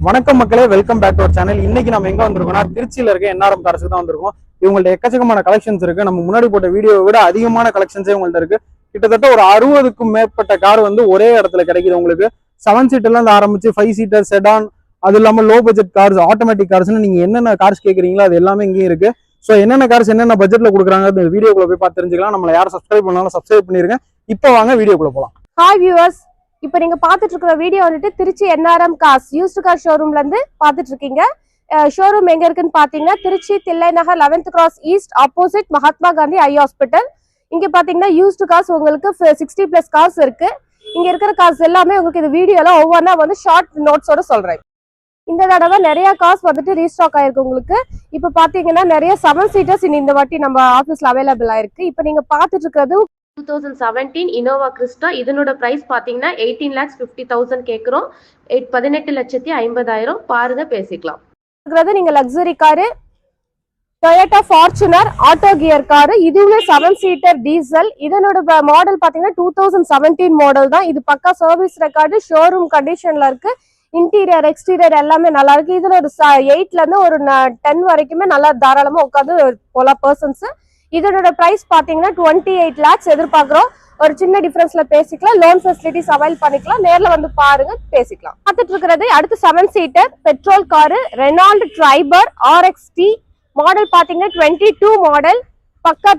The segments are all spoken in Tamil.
வணக்கம் மக்களே, welcome back to our channel. இன்னைக்கு நம்ம எங்க வந்திருக்கோம்னா திருச்சியில இருக்க என்ஆர்எம் கார்ஸ்க்கு தான் வந்திருக்கோம். இவங்கள்ட்ட எக்கச்சக்கமான கலெக்ஷன்ஸ் இருக்கு. நம்ம முன்னாடி போட்ட வீடியோவை விட அதிகமான கலெக்ஷன்ஸே உங்கள்ட்ட இருக்கு. கிட்டத்தட்ட ஒரு 60க்கும் மேற்பட்ட கார் வந்து ஒரே இடத்துல கிடைக்குது உங்களுக்கு. 7 சீட்டர்ல இருந்து ஆரம்பிச்சு 5 சீட்டர் செடான், அது இல்லாம லோ பட்ஜெட் கார்ஸ், ஆட்டோமேட்டிக் கார்ஸ்னு நீங்க என்னென்ன கார்ஸ் கேட்குறீங்களோ அது எல்லாமே இங்கேயும் இருக்கு. ஸோ என்னென்ன கார்ஸ் என்னென்ன பட்ஜெட்ல கொடுக்குறாங்க இந்த வீடியோக்குள்ள போய் பார்த்து தெரிஞ்சுக்கலாம். நம்மளை யாரும் சப்ஸ்கிரைப் பண்ணாலும் சப்ஸ்கிரைப் பண்ணிருங்க. இப்போ வாங்க வீடியோக்குள்ள போகலாம். ஹாய் வியூவர்ஸ், இப்போ நீங்க பார்த்துட்டு இருக்கிற வீடியோ வந்துட்டு Trichy NRM cars used car ஷோரூம்ல இருந்து பார்த்துட்டு இருக்கீங்க. ஷோரூம் எங்க இருக்குன்னு பாத்தீங்கன்னா Trichy Thillai Nagar 11th cross east opposite Mahatma Gandhi eye hospital. இங்க பாத்தீங்கன்னா யூஸ்டு கார்ஸ் உங்களுக்கு 60+ கார்ஸ் இருக்கு. இங்க இருக்கிற கார்ஸ் எல்லாமே உங்களுக்கு இந்த வீடியோல ஒவ்வொன்றா வந்து ஷார்ட் நோட்ஸோட சொல்றேன். இந்த தடவை நிறைய கார்ஸ் வந்துட்டு ரீஸ்டாக் ஆயிருக்கு உங்களுக்கு. இப்போ பாத்தீங்கன்னா நிறைய 7 சீட்டர்ஸ் இந்த வாட்டி நம்ம ஆஃபீஸ்ல அவைலபிள் ஆயிருக்கு. இப்போ நீங்க பார்த்துட்டு இருக்கிறது 2017 இனோவா கிறிஸ்டா. இதனோட பிரைஸ் பாத்தீங்கன்னா 18,50,000 கேக்குறோம். 18,50,000 பாருங்க, பேசிக்கலாம். நீங்க luxury car Toyota Fortuner auto gear car, இதுவுமே 7 சீட்டர் டீசல். இதனோட மாடல் பாத்தீங்கன்னா 2017 மாடல் தான். இது பக்கா சர்வீஸ் ரெக்கார்டு, ஷோரூம் கண்டிஷன்ல இருக்கு. இன்டீரியர் எக்ஸ்டீரியர் எல்லாமே நல்லா இருக்கு. இதுல ஒரு 8ல இருந்து ஒரு 10 வரைக்குமே நல்லா தாராளமா உட்காந்து போலாம் பர்சன்ஸ். இதனோட பிரைஸ் பாத்தீங்கன்னா 28 lakhs எதிர்பார்க்கிறோம். ஒரு சின்ன டிஃபரன்ஸ்ல பேசிக்கலாம். லோன் ஃபெசிலிட்டிஸ் அவைல் பண்ணிக்கலாம். நேர்ல வந்து பாருங்க, பேசிக்கலாம். பார்த்துட்டு இருக்கிறது அடுத்து 7 seater petrol car Renault Triber RXT. Model பாத்தீங்கன்னா 22 மாடல். பக்கா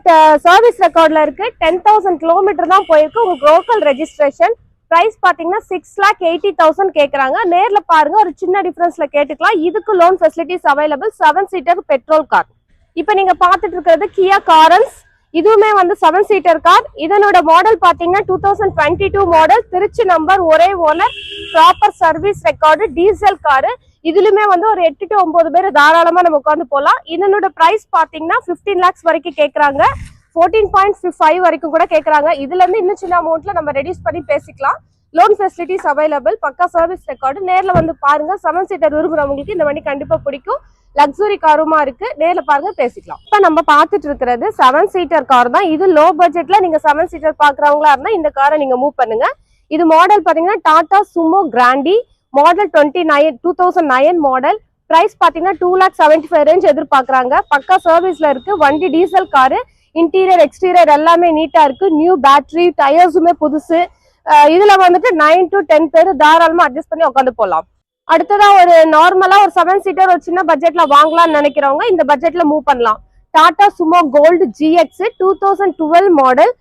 சர்வீஸ் ரெக்கார்ட்ல இருக்கு. 10,000 கிலோமீட்டர் தான் போயிருக்கு. உங்களுக்கு லோக்கல் ரெஜிஸ்ட்ரேஷன். பிரைஸ் பாத்தீங்கன்னா 6,80,000 கேக்குறாங்க. நேர்ல பாருங்க, ஒரு சின்ன டிஃபரன்ஸ்ல கேட்டுக்கலாம். இதுக்கு loan facilities available. 7 seater petrol car. இப்ப நீங்க பாத்துட்டு இருக்கிறது கியா காரன்ஸ். இதுவுமே வந்து 7 சீட்டர் கார். இதனோட மாடல் பாத்தீங்கன்னா 2022 மாடல். திருச்சி நம்பர், ஒரே owner, proper service record, diesel car. இதுலயுமே வந்து ஒரு 8 to 9 பேர் தாராளமா நம்ம உட்காந்து போலாம். இதனோட பிரைஸ் பாத்தீங்கன்னா 15 lakhs வரைக்கும் கேக்குறாங்க. 14.5 வரைக்கும் கூட கேக்குறாங்க. இதுல இருந்து இன்னும் சின்ன அமௌண்ட்ல நம்ம ரெடியூஸ் பண்ணி பேசிக்கலாம். Loan facilities available. பக்கா சர்வீஸ் ரெக்கார்டு. நேர்ல வந்து பாருங்க. 7 சீட்டர் விரும்புறவங்களுக்கு இந்த வண்டி கண்டிப்பா பிடிக்கும். லக்ஸுரி காருமா இருக்கு. நேர்ல பாருங்க, பேசிக்கலாம். இப்ப நம்ம பாத்துட்டு இருக்கிறது 7 சீட்டர் கார் தான். இது லோ பட்ஜெட்ல நீங்க 7 சீட்டர் பாக்குறவங்களா இருந்தா இந்த காரை நீங்க மூவ் பண்ணுங்க. இது மாடல் பாத்தீங்கன்னா Tata Sumo Grande model 2009 model. Price பாத்தீங்கன்னா 2,75,000 ரேஞ்ச் எதிர்பார்க்கறாங்க. பக்கா சர்வீஸ்ல இருக்கு. வண்டி டீசல் காரு. இன்டீரியர் எக்ஸ்டீரியர் எல்லாமே நீட்டா இருக்கு. நியூ பேட்டரி, டயர்ஸுமே புதுசு. இதுல வந்துட்டு 9 to 10 பேர் தாராளமா அட்ஜஸ்ட் பண்ணி உட்காந்து போலாம். அடுத்ததா ஒரு நார்மலா ஒரு 7 சீட்டர் ஒரு சின்ன பட்ஜெட்ல வாங்கலாம்னு நினைக்கிறவங்க இந்த பட்ஜெட்ல மூவ் பண்ணலாம். Tata Sumo Gold GX 2012 model,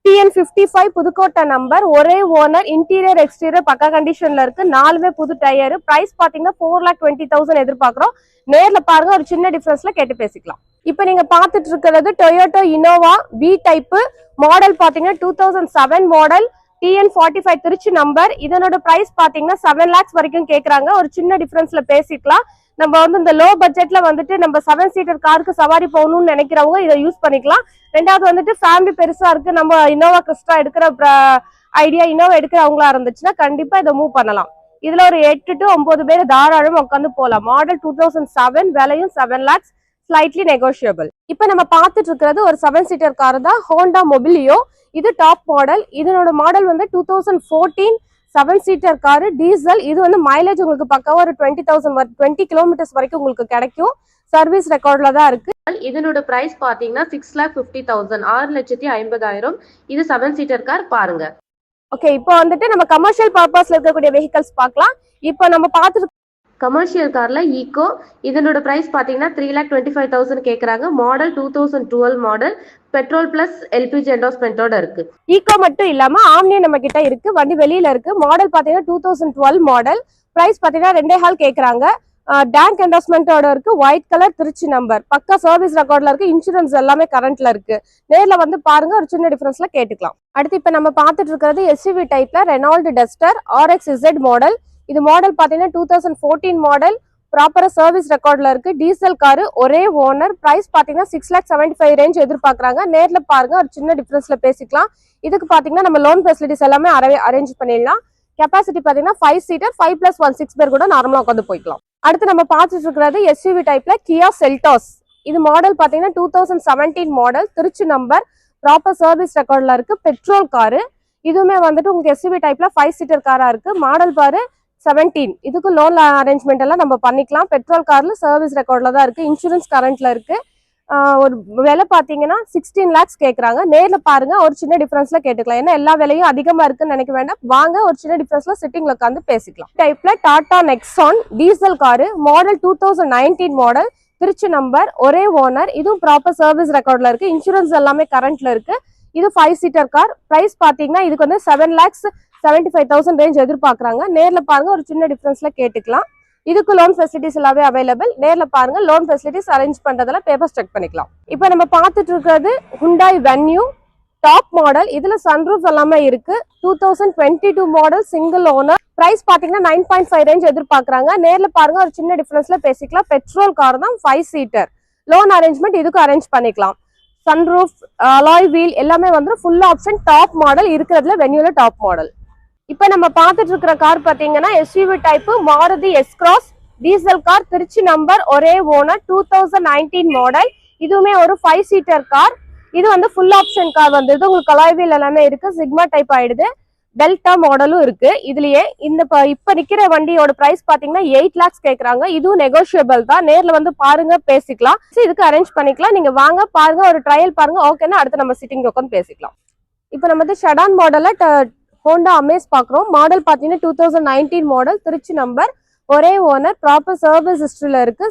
TN55 Pudukkottai number, ஒரே ஓனர், இன்டீரியர் எக்ஸ்டீரியர் பக்கா கண்டிஷன்ல இருக்கு. 4மே புது டயர். பிரைஸ் பாத்தீங்கன்னா 4,20,000 எதிர்பார்க்கிறோம். நேர்ல பாருங்க, ஒரு சின்ன டிஃபரன்ஸ்ல கேட்டு பேசிக்கலாம். இப்ப நீங்க பாத்துட்டு இருக்கிறது Toyota Innova B type. Model பாத்தீங்கன்னா 2007 மாடல், TN45 திருச்சி நம்பர். இதனோட பிரைஸ் பாத்தீங்கன்னா 7 lakhs வரைக்கும் கேக்குறாங்க. ஒரு சின்ன டிஃபரன்ஸ்ல பேசிக்கலாம். நம்ம வந்து இந்த லோ பட்ஜெட்ல வந்துட்டு நம்ம 7 சீட்டர் காருக்கு சவாரி போகணும்னு நினைக்கிறவங்க இதை யூஸ் பண்ணிக்கலாம். ரெண்டாவது வந்துட்டு ஃபேமிலி பெருசா இருக்கு, நம்ம இனோவா கிறிஸ்டா எடுக்கிற ஐடியா இனோவா எடுக்கிறவங்களா இருந்துச்சுன்னா கண்டிப்பா இதை மூவ் பண்ணலாம். இதுல ஒரு 8 to 9 பேர் தாராளமா உட்காந்து போலாம். மாடல் 2007, விலையும் 7 lakhs, ஸ்லைட்லி நெகோஷியபிள். இப்ப நம்ம பார்த்துட்டு இருக்கிறது ஒரு 7 சீட்டர் கார் தான், ஹோண்டா மொபிலியோ. இது டாப் மாடல். இதனோட மாடல் வந்து 2014 7 சீட்டர் காரு டீசல். இது வந்து மைலேஜ் உங்களுக்கு பக்காவா ஒரு 20 கிலோமீட்டர்ஸ் வரைக்கும் உங்களுக்கு கிடைக்கும். சர்வீஸ் ரெக்கார்ட்ல தான் இருக்கு. இதனோட பிரைஸ் பாத்தீங்கன்னா 6,50,000, 6,50,000. இது 7 சீட்டர் கார். பாருங்க. ஓகே, இப்போ வந்துட்டு நம்ம கமர்ஷியல் பர்பஸ்ல இருக்கக்கூடிய வெஹிக்கல்ஸ் பார்க்கலாம். இப்போ நம்ம பார்த்துட்டு கமர்ஷியல் கார்ல ஈகோ. இதனோட பிரைஸ் பாத்தீங்கன்னா 3,25,000 கேக்குறாங்க. Model 2012 model, petrol plus LPG என்டாஸ்மெண்டோட இருக்கு. ஈகோ மட்டும் இல்லாம ஆம்னி நம்ம கிட்ட இருக்கு. வண்டி வெளியில இருக்கு. மாடல் பாத்தீங்கன்னா 2012 மாடல். பிரைஸ் பாத்தீங்கன்னா 2.5 கேக்குறாங்க. டேங்க் என்டாஸ்மெண்டோட இருக்கு. White colour, Trichy number. பக்கா சர்வீஸ் ரெக்கார்ட்ல இருக்கு. இன்சூரன்ஸ் எல்லாமே கரண்ட்ல இருக்கு. நேர்ல வந்து பாருங்க, ஒரு சின்ன டிஃபரன்ஸ்ல கேட்டுக்கலாம். அடுத்து இப்ப நம்ம பாத்துட்டு இருக்கிறது SUV டைப்ல ரெனால்ட் டஸ்டர் RXZ மாடல். இது மாடல் பாத்தீங்கன்னா 2014 மாடல். ப்ராப்பரா சர்வீஸ் ரெக்கார்ட்ல இருக்கு. டீசல் காரு, ஒரே ஓனர். பிரைஸ் பாத்தீங்கன்னா 6,75,000 ரேஞ்ச் எதிர்பார்க்கறாங்க. நேர்ல பாருங்க, ஒரு சின்ன டிஃபரன்ஸ்ல பேசிக்கலாம். இதுக்கு பாத்தீங்கன்னா நம்ம லோன் ஃபெசிலிட்டிஸ் எல்லாமே அரேஞ்ச் பண்ணிடலாம். கெப்பாசிட்டி பாத்தீங்கன்னா 5 சீட்டர், 5+1 6 பேர் கூட நார்மலா உட்காந்து போய்க்கலாம். அடுத்து நம்ம பார்த்துட்டு இருக்கிறது SUV டைப்ல கியா செல்டாஸ். இது மாடல் பாத்தீங்கன்னா 2017 model, Trichy number, proper service ரெக்கார்ட்ல இருக்கு. Petrol car. இதுவுமே வந்துட்டு உங்களுக்கு SUV டைப்ல 5 சீட்டர் காரா இருக்கு. மாடல் பாரு 17 இதுக்கு லோன் அரேஞ்ச்மெண்ட் எல்லாம் நம்ம பண்ணிக்கலாம். பெட்ரோல் கார்ல சர்வீஸ் ரெக்கார்ட்ல தான் இருக்கு, இன்சூரன்ஸ் கரண்ட்ல இருக்கு. ஒரு விலை பாத்தீங்கன்னா 16 lakhs கேக்குறாங்க. நேர்ல பாருங்க, ஒரு சின்ன டிஃபரன்ஸ்ல கேட்டுக்கலாம். ஏன்னா எல்லா விலையும் அதிகமா இருக்குன்னு நினைக்க வேண்டாம். வாங்க ஒரு சின்ன டிஃபரன்ஸ்ல சிட்டிங்ல உட்காந்து பேசிக்கலாம். டைப்ல Tata Nexon diesel car, model 2019 model, Trichy number, ஒரே ஓனர். இதுவும் ப்ராப்பர் சர்வீஸ் ரெக்கார்ட்ல இருக்கு, இன்சூரன்ஸ் எல்லாமே கரண்ட்ல இருக்கு. இது 5 seater கார். பிரைஸ் பாத்தீங்கன்னா இதுக்கு வந்து 7,75,000 ரேஞ்ச் எதிர்பார்க்கறாங்க. நேர்ல பாருங்க, ஒரு சின்ன டிஃபரன்ஸ்ல கேட்டுக்கலாம். இதுக்கு லோன் ஃபெசிலிட்டிஸ் எல்லாமே அவைலபிள். நேர்ல பாருங்க, லோன் ஃபெசிலிட்டிஸ் அரேஞ்ச் பண்றதுல பேப்பர்ஸ் செக் பண்ணிக்கலாம். இப்போ நம்ம பார்த்துட்டு இருக்கிறது Hyundai Venue டாப் மாடல். இதுல சன்ரூஃப் எல்லாமே இருக்கு. 2022 மாடல், சிங்கிள் ஓனர். பிரைஸ் பாத்தீங்கன்னா 9.5 ரேஞ்ச் எதிர்பார்க்கறாங்க. நேர்ல பாருங்க, ஒரு சின்ன டிஃபரன்ஸ்ல பேசிக்கலாம். பெட்ரோல் கார் தான், 5 seater. லோன் அரேஞ்ச்மெண்ட் இதுக்கு அரேஞ்ச் பண்ணிக்கலாம். சன்ரூஃப், அலாய் வீல் எல்லாமே வந்து ஃபுல் ஆப்ஷன் டாப் மாடல் இருக்கிறதுல வென்யூல டாப் மாடல். இப்ப நம்ம பார்த்துட்டு இருக்கிற கார் பாத்தீங்கன்னா SUV type Maruti S-Cross diesel car, Trichy number, ஒரே ஓனர், 2019 மாடல். இதுவுமே ஒரு 5 seater கார். இது வந்து ஃபுல் ஆப்ஷன் கார் வந்து உங்களுக்கு அலாய் வீல் எல்லாமே இருக்கு, சிக்மா டைப் ஆயிடுது. டெல்டா மாடலும் இருக்கு. இதுலயே இந்த இப்ப நிக்கிற வண்டியோட பிரைஸ் பாத்தீங்கன்னா 8 lakhs கேக்குறாங்க. இதுவும் நெகோஷியபிள் தான். நேர்ல வந்து பாருங்க, பேசிக்கலாம். இதுக்கு அரேஞ்ச் பண்ணிக்கலாம். நீங்க வாங்க பாருங்க, ஒரு ட்ரையல் பாருங்க. ஓகேன்னா அடுத்து நம்ம சிட்டிங் உட்காந்து பேசிக்கலாம். இப்ப நம்ம வந்து ஷெடான் மாடல்ல ஹோண்டா அமேஸ் பாக்குறோம். மாடல் பாத்தீங்கன்னா 2019 மாடல், திருச்சி நம்பர், ஒரே ஓனர், ப்ராப்பர் சர்வீஸ் ஹிஸ்டரியில இருக்கு.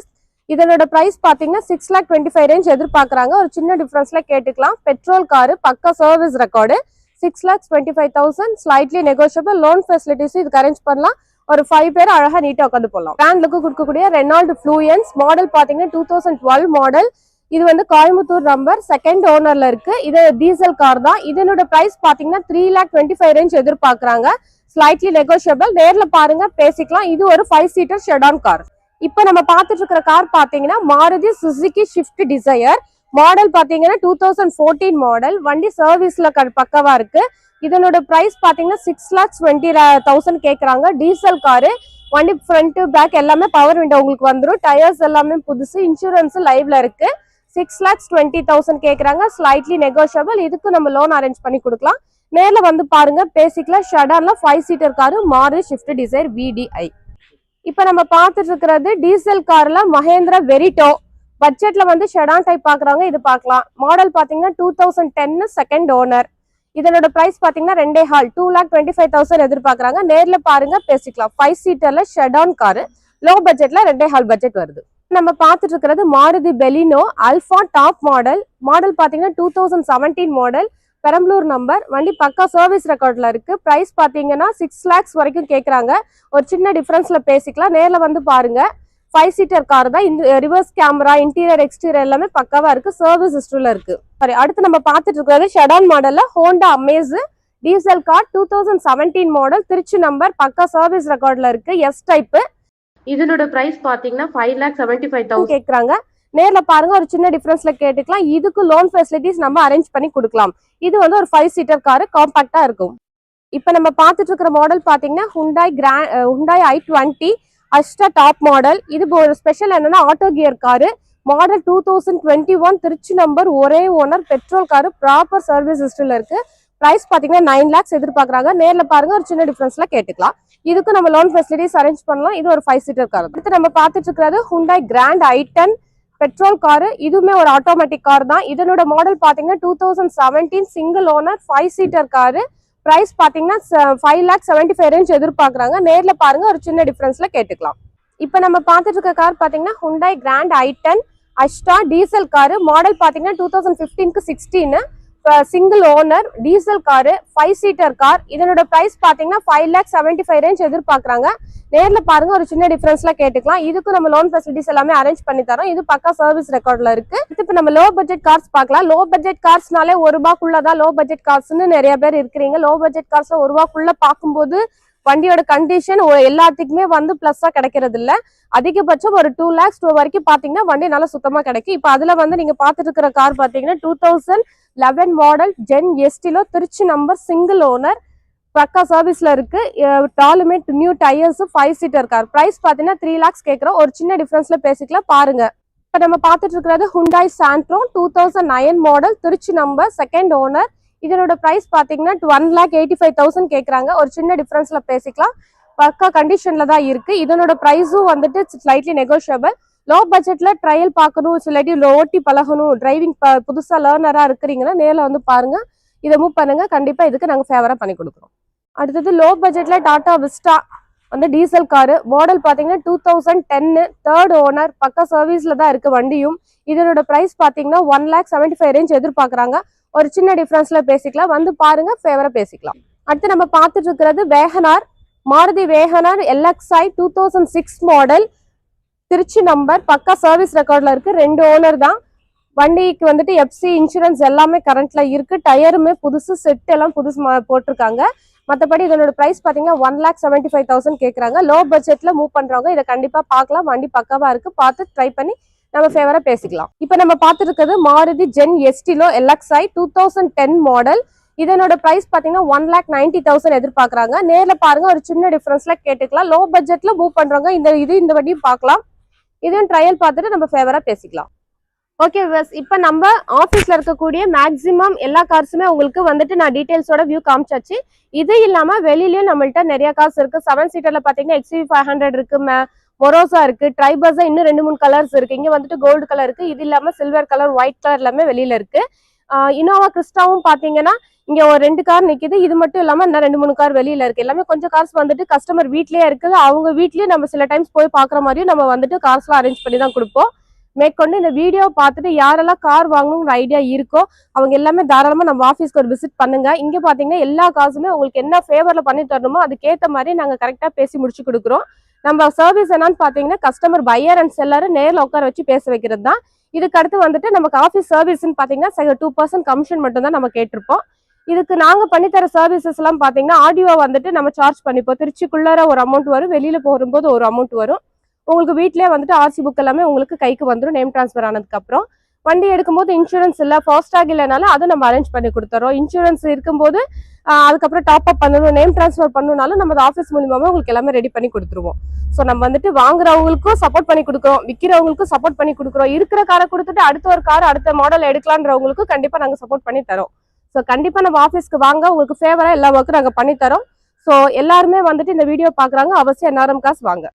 இதனோட பிரைஸ் பாத்தீங்கன்னா 6,25,000 ரேஞ்ச் எதிர்பார்க்கறாங்க. ஒரு சின்ன டிஃபரன்ஸ்ல கேட்டுக்கலாம். பெட்ரோல் காரு, பக்கா service record, 6,25,000, slightly negotiable. Loan facilities இதுக்கு அரேஞ்ச் பண்ணலாம். ஒரு 5 பேர் அழகா நீட்டா உட்காந்து போடலாம். பிராண்ட் லுக்கு கொடுக்கக்கூடிய ரெனால்ட் ஃப்ளூயன்ஸ் மாடல் பாத்தீங்கன்னா 2012 மாடல். இது வந்து கோயம்புத்தூர் நம்பர், செகண்ட் ஓனர்ல இருக்கு. இது டீசல் கார் தான். இதனோட பிரைஸ் பாத்தீங்கன்னா 3,25,000 ரேஞ்ச் எதிர்பார்க்கறாங்க. Slightly negotiable. நேர்ல பாருங்க, பேசிக்கலாம். இது ஒரு 5 seater ஷெடான் கார். இப்ப நம்ம பார்த்துட்டு இருக்கிற கார் பாத்தீங்கன்னா Maruti Suzuki Swift Dzire. Model பாத்தீங்கன்னா 2014 மாடல். வண்டி சர்வீஸ்ல பக்கவா இருக்கு. இதனோட பிரைஸ் பாத்தீங்கன்னா 6,20,000 கேக்குறாங்க. Diesel car. வண்டி ஃப்ரண்ட் பேக் எல்லாமே பவர் விண்டோ உங்களுக்கு வந்துடும். டயர்ஸ் எல்லாமே புதுசு. இன்சூரன்ஸ் லைவ்ல இருக்கு. 6,20,000 கேக்குறாங்க. Slightly negotiable. இதுக்கு நம்ம லோன் அரேஞ்ச் பண்ணி கொடுக்கலாம். நேர்ல வந்து பாருங்க, பேசிக்கலாம். ஷெடான்ல 5 seater car, Maruti shift desire VDI. இப்ப நம்ம பார்த்துட்டு இருக்கிறது டீசல் கார்ல மஹேந்திரா வெரிட்டோ. பட்ஜெட்ல வந்து ஷெடான் டைப் பாக்குறாங்க, இது பார்க்கலாம். மாடல் பாத்தீங்கன்னா 2010 செகண்ட் ஓனர். இதனோட பிரைஸ் பாத்தீங்கன்னா 2,25,000 எதிர்பார்க்கறாங்க. நேர்ல பாருங்க, பேசிக்கலாம். 5 seaterல ஷெடான் காரு, லோ பட்ஜெட்ல 2,5 பட்ஜெட் வருது. நம்ம பார்த்துட்டு இருக்கிறது Maruti Baleno alpha top model. Model பாத்தீங்கன்னா 2017 மாடல், பெரம்பலூர் நம்பர். வண்டி பக்கா சர்வீஸ் ரெக்கார்ட்ல இருக்கு. பிரைஸ் பாத்தீங்கன்னா 6 lakhs வரைக்கும் கேக்குறாங்க. ஒரு சின்ன டிஃபரன்ஸ்ல பேசிக்கலாம். நேர்ல வந்து பாருங்க. 5 seater கார் தான். ரிவர்ஸ் கேமரா, இன்டீரியர் எக்ஸ்டீரியர் எல்லாமே பக்காவா இருக்கு. சர்வீஸ் ஹிஸ்டரியில இருக்கு. சரி, அடுத்து நம்ம பார்த்துட்டு இருக்கிறது ஷெடான் மாடல்ல Honda Amaze diesel car, 2017 model, Trichy number, பக்கா சர்வீஸ் ரெக்கார்ட்ல இருக்கு. S type. இதனோட பிரைஸ் பாத்தீங்கன்னா 5,75,000 கேக்குறாங்க. நேர்ல பாருங்க, ஒரு சின்ன டிஃபரன்ஸ்ல கேட்டுக்கலாம். இதுக்கு லோன் ஃபெசிலிட்டிஸ் நம்ம அரேஞ்ச் பண்ணி கொடுக்கலாம். இது வந்து ஒரு 5 seater காரு, காம்பாக்டா இருக்கும். இப்ப நம்ம பார்த்துட்டு இருக்கிற மாடல் பாத்தீங்கன்னா Hyundai i20 அஸ்டா டாப் மாடல். இது ஒரு ஸ்பெஷல் என்னன்னா auto gear car. Model 2021, Trichy number, ஒரே owner, petrol car, proper service ஹிஸ்டரியில இருக்கு. பிரைஸ் பாத்தீங்கன்னா 9 lakhs எதிர்பார்க்கறாங்க. நேர்ல பாருங்க, ஒரு சின்ன டிஃபரன்ஸ்ல கேட்டுக்கலாம். இதுக்கு நம்ம லோன் ஃபெசிலிட்டிஸ் அரேஞ்ச் பண்ணலாம். இது ஒரு 5 seater கார். அடுத்து நம்ம பார்த்துட்டு இருக்கிறது Hyundai Grand i10 petrol car. இதுவுமே ஒரு ஆட்டோமேட்டிக் கார் தான். இதனோட மாடல் பாத்தீங்கன்னா 2017 சிங்கிள் ஓனர், 5 seater காரு. பிரைஸ் பாத்தீங்கன்னா 5,75,000 ரேஞ்ச் எதிர்பார்க்கறாங்க. நேர்ல பாருங்க, ஒரு சின்ன டிஃபரன்ஸ்ல கேட்டுக்கலாம். இப்ப நம்ம பார்த்துட்டு இருக்க கார் பாத்தீங்கன்னா Hyundai Grand i10 அஸ்டா diesel car. Model பாத்தீங்கன்னா 2015 16 single owner, diesel car, 5 seater car. இதனோட பிரைஸ் பாத்தீங்கன்னா 5,75,000 ரேஞ்ச் எதிர்பார்க்கறாங்க. நேர்ல பாருங்க, ஒரு சின்ன டிஃபரன்ஸ்ல கேட்டுக்கலாம். இதுக்கு நம்ம லோன் ஃபெசிலிட்டிஸ் எல்லாமே அரேஞ்ச் பண்ணி தரோம். இது பக்கா சர்வீஸ் ரெக்கார்ட்ல இருக்கு. இப்ப நம்ம லோ பட்ஜெட் கார்ஸ் பார்க்கலாம். லோ பட்ஜெட் கார்ஸ்னாலே ₹1 லோ பட்ஜெட் கார்ஸ்னு நிறைய பேர் இருக்கிறீங்க. லோ பட்ஜெட் கார்ஸ்ல ₹1 பார்க்கும்போது வண்டியோட கண்டிஷன் எல்லாத்துக்குமே வந்து பிளஸ்ஸா கிடைக்கிறது இல்ல. அதிகபட்சம் ஒரு 2 lakhs வரைக்கும் பாத்தீங்கன்னா வண்டி நல்லா சுத்தமா கிடைக்கும். இப்ப அதுல வந்து நீங்க பாத்துட்டு இருக்கிற கார் பாத்தீங்கன்னா 2011 model Zen Estilo, Trichy number, single owner, பக்கா சர்வீஸ்ல இருக்கு. டாலுமேட் new tyres, 5 seater car. Price பாத்தீங்கன்னா 3 lakhs கேக்குறோம். ஒரு சின்ன டிஃபரன்ஸ்ல பேசிக்கலாம், பாருங்க. இப்ப நம்ம பாத்துட்டு இருக்கிறது Hyundai Santro 2009 மாடல், திருச்சி நம்பர், செகண்ட் ஓனர். இதனோட பிரைஸ் பாத்தீங்கன்னா 1,85,000 கேக்குறாங்க. ஒரு சின்ன டிஃபரன்ஸ்ல பேசிக்கலாம். பக்கா கண்டிஷன்ல தான் இருக்கு. இதனோட பிரைஸும் வந்துட்டு ஸ்லைட்லி நெகோஷியபிள். லோ பட்ஜெட்ல ட்ரையல் பார்க்கணும், இல்லாட்டி ஓட்டி பழகணும், டிரைவிங் புதுசா லேர்னரா இருக்கிறீங்கன்னா நேரில் வந்து பாருங்க, இதை மூவ் பண்ணுங்க. கண்டிப்பா இதுக்கு நாங்க ஃபேவரா பண்ணி கொடுக்குறோம். அடுத்தது லோ பட்ஜெட்ல டாடா விஸ்டா வந்து டீசல் காரு. மாடல் பாத்தீங்கன்னா 2010, தேர்ட் ஓனர், பக்கா சர்வீஸ்ல தான் இருக்கு வண்டியும். இதனோட பிரைஸ் பாத்தீங்கன்னா 1,75,000 ரேஞ்ச் எதிர்பார்க்கறாங்க. ஒரு சின்ன டிஃபரன்ஸ்ல பேசிக்கலாம், வந்து பாருங்க, ஃபேவரா பேசிக்கலாம். அடுத்து நம்ம பார்த்துட்டு இருக்கிறது Wagon R, Maruti Wagon R LXi 2006 model, Trichy number, பக்கா சர்வீஸ் ரெக்கார்ட்ல இருக்கு. 2 ஓனர் தான். வண்டிக்கு வந்துட்டு எஃப்சி இன்சூரன்ஸ் எல்லாமே கரண்ட்ல இருக்கு. டயருமே புதுசு, செட் எல்லாம் புதுசு போட்டிருக்காங்க. மற்றபடி இதனோட பிரைஸ் பாத்தீங்கன்னா 1,75,000 கேட்கறாங்க. லோ பட்ஜெட்ல மூவ் பண்றவங்க இதை கண்டிப்பா பார்க்கலாம். வண்டி பக்காவா இருக்கு, பார்த்து ட்ரை பண்ணி நம்ம ஃபேவரா பேசிக்கலாம். இப்போ நம்ம பார்த்துட்டு இருக்கிறது Maruti Zen Estilo LXi 2010 model. இதனோட பிரைஸ் பாத்தீங்கன்னா 1,90,000 எதிர்பார்க்கறாங்க. நேர்ல பாருங்க, ஒரு சின்ன டிஃபரன்ஸ்ல கேட்டுக்கலாம். லோ பட்ஜெட்ல மூவ் பண்றவங்க இந்த வண்டியும் பார்க்கலாம். இதையும் ட்ரையல் பார்த்துட்டு நம்ம ஃபேவரா பேசிக்கலாம். ஓகே விவர்ஸ், இப்போ நம்ம ஆஃபீஸ்ல இருக்கக்கூடிய மேக்ஸிமம் எல்லா கார்ஸுமே உங்களுக்கு வந்துட்டு நான் டீடைல்ஸோட வியூ காமிச்சாச்சு. இது இல்லாம வெளியிலயும் நம்மள்ட்ட நிறைய கார்ஸ் இருக்கு. 7 சீட்டர்ல பாத்தீங்கன்னா XUV 500 இருக்கு, மொரோசா இருக்கு, ட்ரைபஸா இன்னும் 2-3 கலர்ஸ் இருக்கு. இங்க வந்துட்டு கோல்டு கலர் இருக்கு, இது இல்லாம சில்வர் கலர், ஒயிட் கலர் எல்லாமே வெளியில இருக்கு. இனோவா கிறிஸ்டாவும் பாத்தீங்கன்னா இங்க ஒரு 2 கார் நிக்குது. இது மட்டும் இல்லாம இன்னும் 2-3 கார் வெளியில இருக்கு. எல்லாமே கொஞ்சம் கார்ஸ் வந்துட்டு கஸ்டமர் வீட்லயே இருக்குது. அவங்க வீட்லயே நம்ம சில டைம்ஸ் போய் பாக்குற மாதிரியும் நம்ம வந்துட்டு கார்ஸ்லாம் அரேஞ்ச் பண்ணி தான் கொடுப்போம். மேற்கொண்டு இந்த வீடியோ பார்த்துட்டு யாரெல்லாம் கார் வாங்கணுங்கிற ஐடியா இருக்கோ அவங்க எல்லாமே தாராளமா நம்ம ஆஃபீஸ்க்கு ஒரு விசிட் பண்ணுங்க. இங்க பாத்தீங்கன்னா எல்லா காசுமே உங்களுக்கு என்ன ஃபேவர்ல பண்ணி தரணுமோ அதுக்கேற்ற மாதிரி நாங்க கரெக்டா பேசி முடிச்சு கொடுக்குறோம். நம்ம சர்வீஸ் என்னன்னு பாத்தீங்கன்னா கஸ்டமர் பையர் அண்ட் செல்லர் நேரில் உட்கார வச்சு பேச வைக்கிறது தான். இதுக்கு அடுத்து வந்துட்டு நமக்கு ஆஃபீஸ் சர்வீஸ்ன்னு பாத்தீங்கன்னா 2% கமிஷன் மட்டும் தான் நம்ம கேட்டிருப்போம். இதுக்கு நாங்க பண்ணித்தர சர்வீசஸ் எல்லாம் பாத்தீங்கன்னா ஆடியோ வந்துட்டு நம்ம சார்ஜ் பண்ணிப்போம். திருச்சிக்குள்ளார ஒரு அமௌண்ட் வரும், வெளியில போகும்போது ஒரு அமௌண்ட் வரும். உங்களுக்கு வீட்லயே வந்துட்டு RC புக் எல்லாமே உங்களுக்கு கைக்கு வந்துடும் நேம் டிரான்ஸ்ஃபர் ஆனதுக்கு அப்புறம். வண்டி எடுக்கும்போது இன்சூரன்ஸ் இல்லை, ஃபாஸ்டாக் இல்லைனாலும் அதை நம்ம அரேஞ்ச் பண்ணி கொடுத்துறோம். இன்சூரன்ஸ் இருக்கும்போது அதுக்கப்புறம் டாப் அப் பண்ணணும், நேம் டிரான்ஸ்ஃபர் பண்ணணும்னாலும் நம்ம ஆஃபீஸ் மூலியமாவே உங்களுக்கு எல்லாமே ரெடி பண்ணி கொடுத்துருவோம். ஸோ நம்ம வந்துட்டு வாங்குறவங்களுக்கும் சப்போர்ட் பண்ணி கொடுக்குறோம், விற்கிறவங்களுக்கும் சப்போர்ட் பண்ணி கொடுக்குறோம். இருக்கிற காரை கொடுத்துட்டு அடுத்த ஒரு கார் அடுத்த மாடல் எடுக்கலான்றவங்களுக்கும் கண்டிப்பா நாங்க சப்போர்ட் பண்ணி தரோம். ஸோ கண்டிப்பா நம்ம ஆஃபீஸ்க்கு வாங்க, உங்களுக்கு ஃபேவரா எல்லா ஒர்க்கும் நாங்க பண்ணி தரோம். ஸோ எல்லாருமே வந்துட்டு இந்த வீடியோ பாக்குறாங்க, அவசியம் NRM காசு வாங்க.